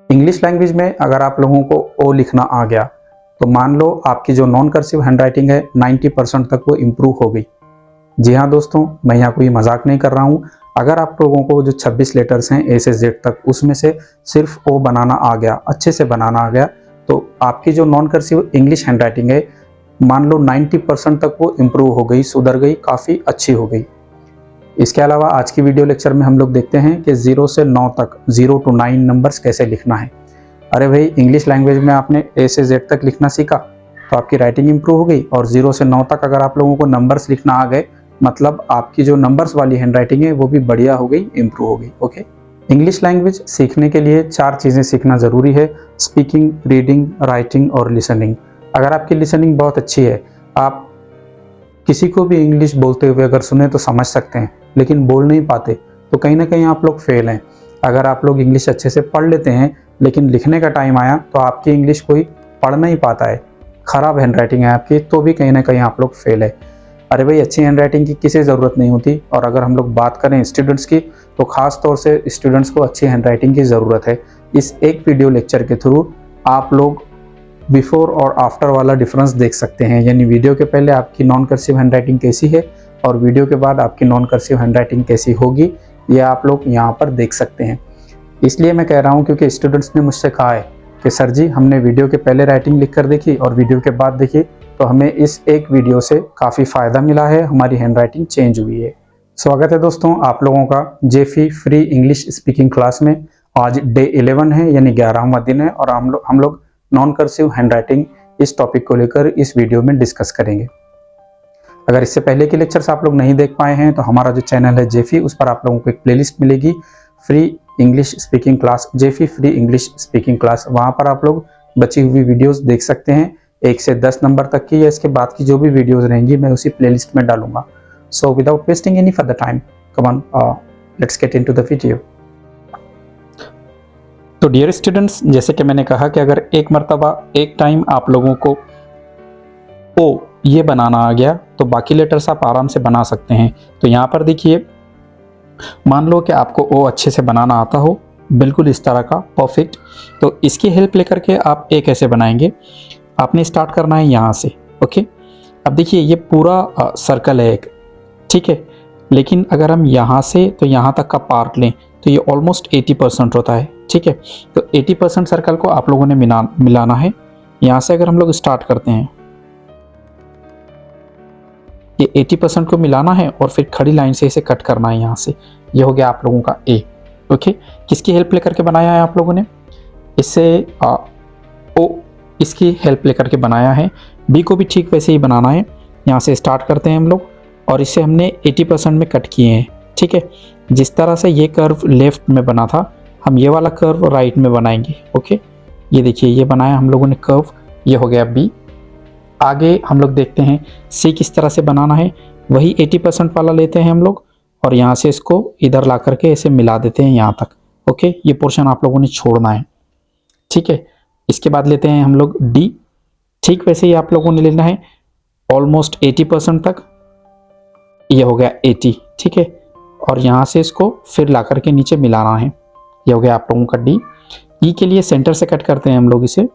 English language में अगर आप लोगों को ओ लिखना आ गया तो मान लो आपकी जो नॉन कर्सिव हैंडराइटिंग है 90% तक वो इम्प्रूव हो गई। जी हाँ दोस्तों, मैं यहाँ कोई मजाक नहीं कर रहा हूँ। अगर आप लोगों को जो 26 लेटर्स हैं ए से जेड तक, उसमें से सिर्फ ओ बनाना आ गया, अच्छे से बनाना आ गया, तो आपकी जो नॉन कर्सिव इंग्लिश हैंडराइटिंग है मान लो 90% तक वो इम्प्रूव हो गई, सुधर गई, काफ़ी अच्छी हो गई। इसके अलावा आज की वीडियो लेक्चर में हम लोग देखते हैं कि 0 से 9 तक, 0 to 9 नंबर्स कैसे लिखना है। अरे भाई, इंग्लिश लैंग्वेज में आपने ए से जेड तक लिखना सीखा तो आपकी राइटिंग इंप्रूव हो गई, और 0 से 9 तक अगर आप लोगों को नंबर्स लिखना आ गए, मतलब आपकी जो नंबर्स वाली हैंडराइटिंग है वो भी बढ़िया हो गई, इंप्रूव हो गई। ओके, इंग्लिश लैंग्वेज सीखने के लिए 4 चीज़ें सीखना ज़रूरी है: स्पीकिंग, रीडिंग, राइटिंग और लिसनिंग। अगर आपकी लिसनिंग बहुत अच्छी है, आप किसी को भी इंग्लिश बोलते हुए अगर सुने तो समझ सकते हैं, लेकिन बोल नहीं पाते, तो कहीं ना कहीं आप लोग फेल हैं। अगर आप लोग इंग्लिश अच्छे से पढ़ लेते हैं लेकिन लिखने का टाइम आया तो आपकी इंग्लिश कोई पढ़ नहीं पाता है, ख़राब हैंडराइटिंग है आपकी, तो भी कहीं ना कहीं आप लोग फेल है। अरे भाई, अच्छी हैंडराइटिंग की किसी ज़रूरत नहीं होती। और अगर हम लोग बात करें स्टूडेंट्स की, तो ख़ास तौर से स्टूडेंट्स को अच्छी हैंडराइटिंग की ज़रूरत है। इस एक वीडियो लेक्चर के थ्रू आप लोग बिफोर और आफ्टर वाला डिफरेंस देख सकते हैं, यानी वीडियो के पहले आपकी नॉन कर्सिव हैंडराइटिंग कैसी है और वीडियो के बाद आपकी नॉन कर्सिव हैंडराइटिंग कैसी होगी, ये आप लोग यहाँ पर देख सकते हैं। इसलिए मैं कह रहा हूँ क्योंकि स्टूडेंट्स ने मुझसे कहा है कि सर जी, हमने वीडियो के पहले राइटिंग लिख कर देखी और वीडियो के बाद देखी, तो हमें इस एक वीडियो से काफ़ी फ़ायदा मिला है, हमारी हैंडराइटिंग चेंज हुई है। स्वागत है दोस्तों आप लोगों का Jeffy free English speaking class में। आज डे 11 है, यानी 11वां दिन है, और हम लोग नॉन कर्सिव हैंडराइटिंग इस टॉपिक को लेकर इस वीडियो में डिस्कस करेंगे। अगर इससे पहले के लेक्चर्स आप लोग नहीं देख पाए हैं तो हमारा जो चैनल है जेफी, उस पर आप लोगों को एक प्लेलिस्ट मिलेगी, फ्री इंग्लिश स्पीकिंग क्लास, जेफी फ्री इंग्लिश स्पीकिंग क्लास। वहाँ पर आप लोग बची हुई वीडियोस देख सकते हैं, 1 से 10 नंबर तक की, या इसके बाद की जो भी वीडियोस रहेंगी मैं उसी प्लेलिस्ट में डालूंगा। So without wasting any further time, come on, let's get into the video. तो डियर स्टूडेंट्स, जैसे कि मैंने कहा कि अगर एक मर्तबा एक टाइम आप लोगों को ओ ये बनाना आ गया तो बाकी लेटर्स आप आराम से बना सकते हैं। तो यहाँ पर देखिए, मान लो कि आपको ओ अच्छे से बनाना आता हो, बिल्कुल इस तरह का परफेक्ट, तो इसकी हेल्प लेकर के आप ए कैसे बनाएंगे। आपने स्टार्ट करना है यहाँ से। ओके, अब देखिए ये पूरा सर्कल है एक, ठीक है, लेकिन अगर हम यहाँ से तो यहाँ तक का पार्ट लें तो ये ऑलमोस्ट 80% होता है, ठीक है। तो 80% सर्कल को आप लोगों ने मिलाना है। यहाँ से अगर हम लोग स्टार्ट करते हैं, ये 80% को मिलाना है और फिर खड़ी लाइन से इसे कट करना है यहाँ से। ये हो गया आप लोगों का ए। ओके, किसकी हेल्प लेकर के बनाया है आप लोगों ने, इससे ओ इसकी हेल्प लेकर के बनाया है। बी को भी ठीक वैसे ही बनाना है। यहाँ से स्टार्ट करते हैं हम लोग और इसे हमने 80% में कट किए हैं, ठीक है। जिस तरह से ये कर्व लेफ्ट में बना था, हम ये वाला कर्व राइट में बनाएंगे। ओके, ये देखिए ये बनाया हम लोगों ने कर्व, ये हो गया बी। आगे हम लोग देखते हैं सी किस तरह से बनाना है। वही 80% वाला लेते हैं हम लोग और यहाँ से इसको इधर ला करके इसे मिला देते हैं यहाँ तक। ओके, ये पोर्शन आप लोगों ने छोड़ना है, ठीक है। इसके बाद लेते हैं हम लोग डी, ठीक वैसे ही आप लोगों ने लेना है ऑलमोस्ट 80% तक। ये हो गया 80, ठीक है, और यहाँ से इसको फिर ला करके नीचे मिलाना है। ये हो गया आप लोगों का डी। ई के लिए सेंटर से कट करते हैं हम लोग इसे,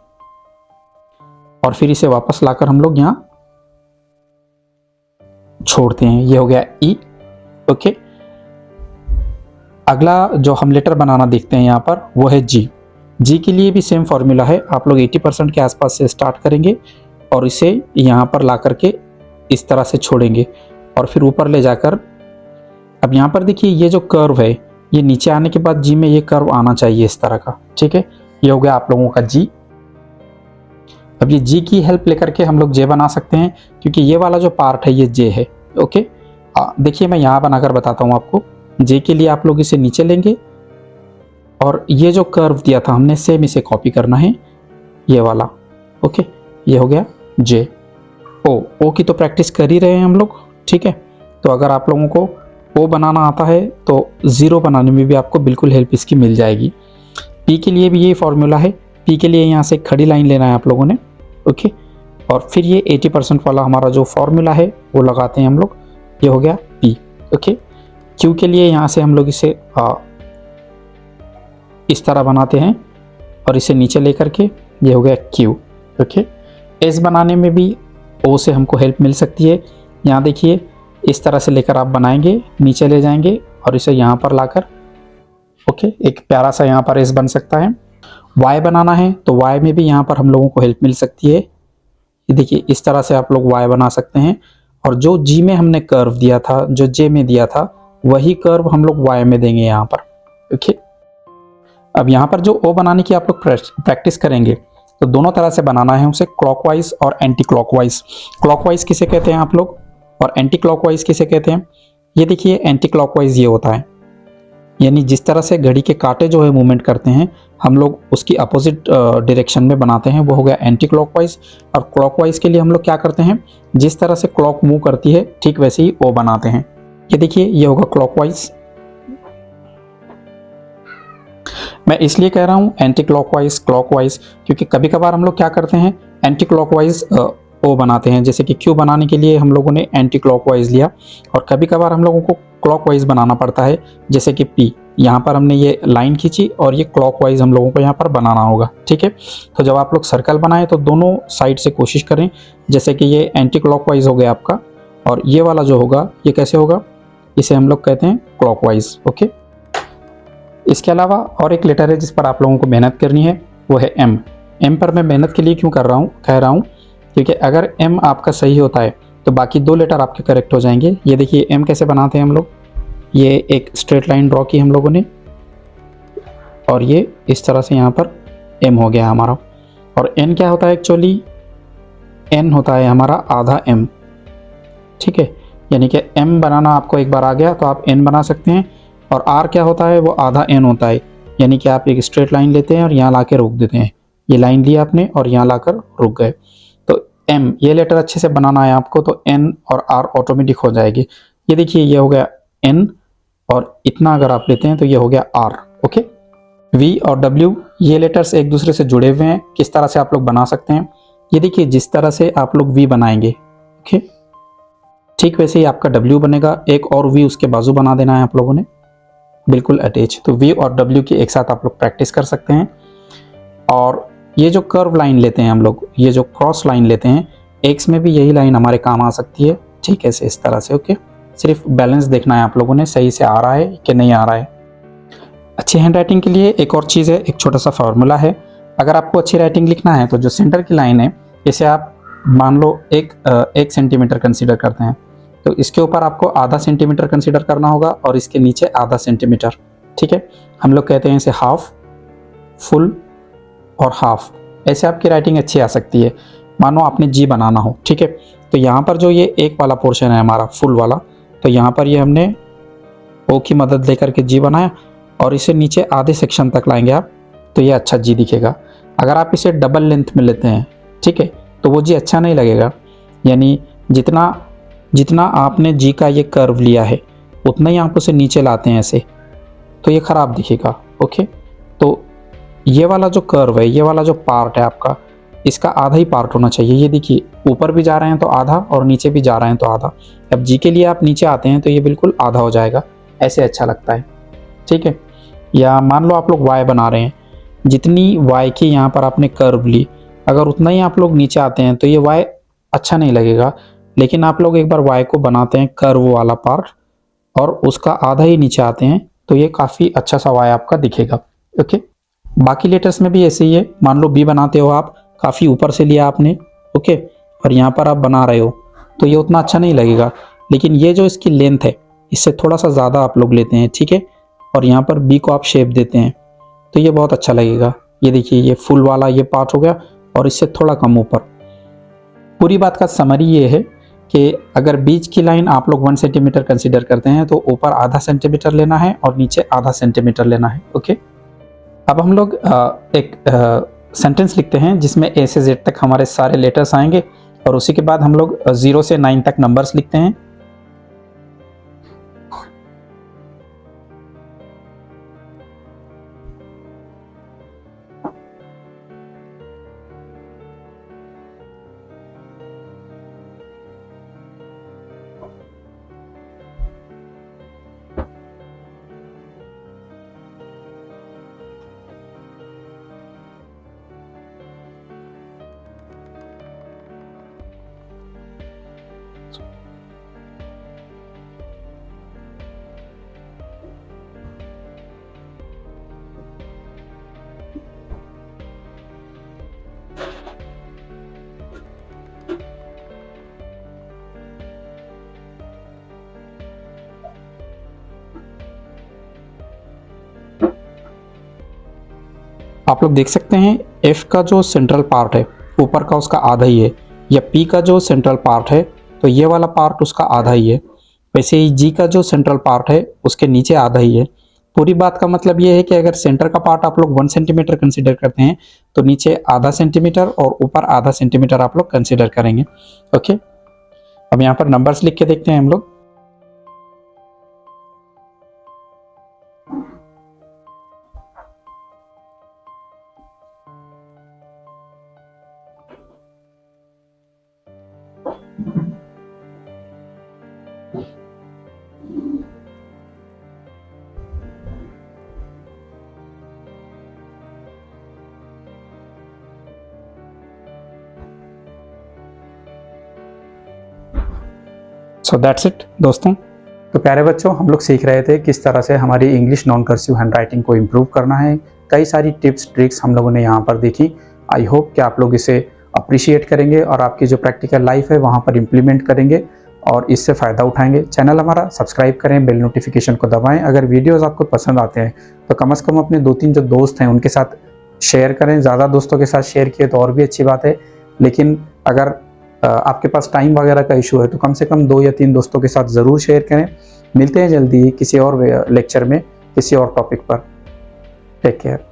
और फिर इसे वापस लाकर हम लोग यहाँ छोड़ते हैं। ये हो गया ई। ओके, अगला जो हम लेटर बनाना देखते हैं यहाँ पर, वो है जी। जी के लिए भी सेम फॉर्मूला है। आप लोग 80% के आसपास से स्टार्ट करेंगे और इसे यहाँ पर ला करके इस तरह से छोड़ेंगे और फिर ऊपर ले जाकर, अब यहाँ पर देखिए ये जो कर्व है, ये नीचे आने के बाद जी में ये कर्व आना चाहिए इस तरह का, ठीक है। ये हो गया आप लोगों का जी। अब ये जी की हेल्प लेकर के हम लोग जे बना सकते हैं, क्योंकि ये वाला जो पार्ट है ये जे है। ओके, देखिए मैं यहाँ बनाकर बताता हूँ आपको। जे के लिए आप लोग इसे नीचे लेंगे और ये जो कर्व दिया था हमने, सेम इसे कॉपी करना है, ये वाला। ओके, ये हो गया जे। ओ की तो प्रैक्टिस कर ही रहे हैं हम लोग, ठीक है। तो अगर आप लोगों को ओ बनाना आता है तो 0 बनाने में भी आपको बिल्कुल हेल्प इसकी मिल जाएगी। पी के लिए भी यही फॉर्मूला है। पी के लिए यहाँ से खड़ी लाइन लेना है आप लोगों ने। ओके, और फिर ये 80% वाला हमारा जो फॉर्मूला है वो लगाते हैं हम लोग। ये हो गया पी। ओके, क्यू के लिए यहाँ से हम लोग इसे इस तरह बनाते हैं और इसे नीचे लेकर के ये हो गया क्यू। ओके, एस बनाने में भी ओ से हमको हेल्प मिल सकती है। यहाँ देखिए इस तरह से लेकर आप बनाएंगे, नीचे ले जाएंगे और इसे यहाँ पर लाकर ओके एक प्यारा सा यहाँ पर एस बन सकता है। वाई बनाना है तो वाई में भी यहाँ पर हम लोगों को हेल्प मिल सकती है। ये देखिए इस तरह से आप लोग वाई बना सकते हैं, और जो जी में हमने कर्व दिया था, जो जे में दिया था, वही कर्व हम लोग वाई में देंगे यहाँ पर। ओके, अब यहाँ पर जो ओ बनाने की आप लोग प्रैक्टिस करेंगे तो दोनों तरह से बनाना है उसे, क्लॉकवाइज और एंटी क्लॉकवाइज। क्लॉकवाइज किसे कहते हैं आप लोग और एंटी क्लॉकवाइज किसे कहते हैं? ये देखिए एंटी क्लॉकवाइज ये होता है, यानी जिस तरह से घड़ी के कांटे जो है मूवमेंट करते हैं हम लोग उसकी अपोजिट डायरेक्शन में बनाते हैं, वो हो गया एंटी क्लॉकवाइज। और क्लॉकवाइज के लिए हम लोग क्या करते हैं, जिस तरह से क्लॉक मूव करती है ठीक वैसे ही ओ बनाते हैं। ये देखिए ये होगा क्लॉकवाइज। मैं इसलिए कह रहा हूँ एंटी क्लॉकवाइज क्लॉकवाइज, क्योंकि कभी कभार हम लोग क्या करते हैं एंटी क्लॉकवाइज ओ बनाते हैं, जैसे कि क्यू बनाने के लिए हम लोगों ने एंटी क्लॉकवाइज लिया, और कभी कभार हम लोगों को क्लॉकवाइज बनाना पड़ता है, जैसे कि पी। यहाँ पर हमने ये लाइन खींची और ये क्लॉकवाइज हम लोगों को यहाँ पर बनाना होगा। ठीक है, तो जब आप लोग सर्कल बनाएं तो दोनों साइड से कोशिश करें, जैसे कि ये एंटी क्लॉकवाइज हो गया आपका, और ये वाला जो होगा ये कैसे होगा, इसे हम लोग कहते हैं क्लॉकवाइज। ओके, इसके अलावा और एक लेटर है जिस पर आप लोगों को मेहनत करनी है, वो है एम। एम पर मैं मेहनत के लिए क्यों कह रहा हूँ क्योंकि अगर एम आपका सही होता है तो बाकी दो लेटर आपके करेक्ट हो जाएंगे। ये देखिए एम कैसे बनाते हैं हम लोग, ये एक स्ट्रेट लाइन ड्रॉ की हम लोगों ने, और ये इस तरह से यहाँ पर एम हो गया हमारा। और एन क्या होता है एक्चुअली, एन होता है हमारा आधा एम। ठीक है, यानी कि एम बनाना आपको एक बार आ गया तो आप एन बना सकते हैं। और आर क्या होता है, वो आधा एन होता है, यानी कि आप एक स्ट्रेट लाइन लेते हैं और यहाँ ला के रोक देते हैं, ये लाइन ली आपने और यहाँ लाकर रुक गए। तो एम ये लेटर अच्छे से बनाना है आपको, तो एन और आर ऑटोमेटिक हो जाएगी। ये देखिए ये हो गया एन, और इतना अगर आप लेते हैं तो ये हो गया आर। ओके, वी और डब्ल्यू ये लेटर्स एक दूसरे से जुड़े हुए हैं, किस तरह से आप लोग बना सकते हैं, ये देखिए जिस तरह से आप लोग वी बनाएंगे ओके ठीक वैसे ही आपका डब्ल्यू बनेगा, एक और वी उसके बाजू बना देना है आप लोगों ने, बिल्कुल अटैच। तो वी और डब्ल्यू की एक साथ आप लोग प्रैक्टिस कर सकते हैं। और ये जो कर्व लाइन लेते हैं हम लोग, ये जो क्रॉस लाइन लेते हैं, एक्स में भी यही लाइन हमारे काम आ सकती है ठीक है से, इस तरह से। ओके, सिर्फ बैलेंस देखना है आप लोगों ने, सही से आ रहा है कि नहीं आ रहा है। अच्छी हैंड राइटिंग के लिए एक और चीज़ है, एक छोटा सा फार्मूला है। अगर आपको अच्छी राइटिंग लिखना है तो जो सेंटर की लाइन है इसे आप मान लो एक सेंटीमीटर कंसीडर करते हैं, तो इसके ऊपर आपको आधा सेंटीमीटर कंसीडर करना होगा और इसके नीचे आधा सेंटीमीटर। ठीक है, हम लोग कहते हैं इसे हाफ, फुल और हाफ, ऐसे आपकी राइटिंग अच्छी आ सकती है। मानो आपने जी बनाना हो, ठीक है, तो यहाँ पर जो ये एक वाला पोर्शन है हमारा फुल वाला, तो यहाँ पर ये हमने ओ की मदद लेकर के जी बनाया और इसे नीचे आधे सेक्शन तक लाएंगे आप, तो ये अच्छा जी दिखेगा। अगर आप इसे डबल लेंथ में लेते हैं ठीक है, तो वो जी अच्छा नहीं लगेगा, यानी जितना जितना आपने जी का ये कर्व लिया है उतना ही आप उसे नीचे लाते हैं ऐसे, तो ये ख़राब दिखेगा। ओके, तो ये वाला जो कर्व है, ये वाला जो पार्ट है आपका, इसका आधा ही पार्ट होना चाहिए। ये देखिए ऊपर भी जा रहे हैं तो आधा और नीचे भी जा रहे हैं तो आधा। अब जी के लिए आप नीचे आते हैं तो ये बिल्कुल आधा हो जाएगा, ऐसे अच्छा लगता है। ठीक है, या मान लो आप लोग वाई बना रहे हैं, जितनी वाई की यहाँ पर आपने कर्व ली, अगर उतना ही आप लोग नीचे आते हैं तो ये वाई अच्छा नहीं लगेगा। लेकिन आप लोग एक बार वाई को बनाते हैं कर्व वाला पार्ट और उसका आधा ही नीचे आते हैं तो ये काफ़ी अच्छा सा वाई आपका दिखेगा। ओके, बाकी लेटर्स में भी ऐसे ही है। मान लो बी बनाते हो आप, काफ़ी ऊपर से लिया आपने ओके, और यहाँ पर आप बना रहे हो तो ये उतना अच्छा नहीं लगेगा। लेकिन ये जो इसकी लेंथ है इससे थोड़ा सा ज़्यादा आप लोग लेते हैं ठीक है, और यहाँ पर बी को आप शेप देते हैं तो ये बहुत अच्छा लगेगा। ये देखिए ये फुल वाला ये पार्ट हो गया और इससे थोड़ा कम ऊपर। पूरी बात का समरी ये है कि अगर बीच की लाइन आप लोग 1 सेंटीमीटर कंसीडर करते हैं तो ऊपर आधा सेंटीमीटर लेना है और नीचे आधा सेंटीमीटर लेना है। ओके, अब हम लोग एक सेंटेंस लिखते हैं जिसमें ए से जेड तक हमारे सारे लेटर्स आएंगे और उसी के बाद हम लोग 0 से 9 तक नंबर्स लिखते हैं। आप लोग देख सकते हैं F का जो सेंट्रल पार्ट है ऊपर का उसका आधा ही है, या P का जो सेंट्रल पार्ट है तो ये वाला पार्ट उसका आधा ही है। वैसे ही G का जो सेंट्रल पार्ट है उसके नीचे आधा ही है। पूरी बात का मतलब ये है कि अगर सेंटर का पार्ट आप लोग 1 सेंटीमीटर कंसीडर करते हैं तो नीचे आधा सेंटीमीटर और ऊपर आधा सेंटीमीटर आप लोग कंसीडर करेंगे। ओके, अब यहाँ पर नंबर्स लिख के देखते हैं हम लोग। सो दैट्स इट दोस्तों। तो प्यारे बच्चों, हम लोग सीख रहे थे किस तरह से हमारी इंग्लिश नॉन कर्सिव हैंडराइटिंग को इम्प्रूव करना है। कई सारी टिप्स ट्रिक्स हम लोगों ने यहाँ पर देखी। आई होप कि आप लोग इसे अप्रिशिएट करेंगे और आपकी जो प्रैक्टिकल लाइफ है वहाँ पर इम्प्लीमेंट करेंगे और इससे फ़ायदा उठाएंगे। चैनल हमारा सब्सक्राइब करें, बेल नोटिफिकेशन को दबाएं। अगर वीडियोज़ आपको पसंद आते हैं तो कम से कम अपने 2-3 जो दोस्त हैं उनके साथ शेयर करें। ज़्यादा दोस्तों के साथ शेयर किए तो और भी अच्छी बात है, लेकिन अगर आपके पास टाइम वगैरह का इशू है तो कम से कम 2 या 3 दोस्तों के साथ ज़रूर शेयर करें। मिलते हैं जल्दी किसी और लेक्चर में किसी और टॉपिक पर। Take care.